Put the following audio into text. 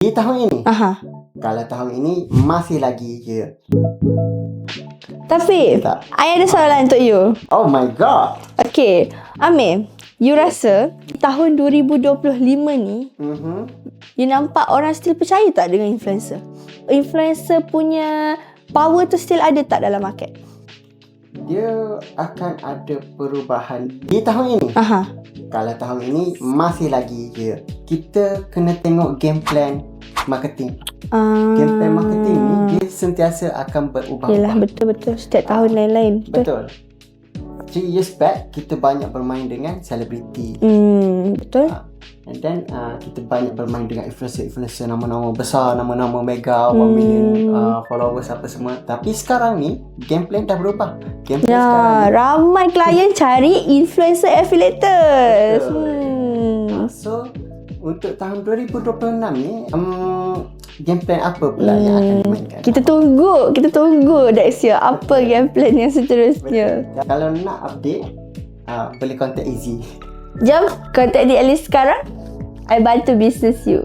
Di tahun ini, Aha. kalau tahun ini masih lagi je. Tapi, Tak. I ada soalan untuk you. Oh my god. Okay, Amir, you rasa tahun 2025 ni, you nampak orang still percaya tak dengan influencer? Influencer punya power tu still ada tak dalam market? Dia akan ada perubahan di tahun ini. Aha. Kalau tahun ini masih lagi je. Kita kena tengok game plan marketing. Game plan marketing ni dia sentiasa akan berubah-ubah. Yelah, betul-betul. Setiap tahun lain-lain. Betul. 3 years back kita banyak bermain dengan selebriti. Betul. And then kita banyak bermain dengan influencer nama-nama besar, nama-nama mega, 1 million followers apa semua. Tapi sekarang ni game plan dah berubah. Game plan sekarang ni, Ramai klien cari influencer affiliators. so untuk tahun 2026 ni game plan apa pula yang akan dimainkan? Kita tunggu next year apa game plan yang seterusnya. Betul. Kalau nak update boleh contact Izzy. Jom contact di Alice sekarang. I bantu business you.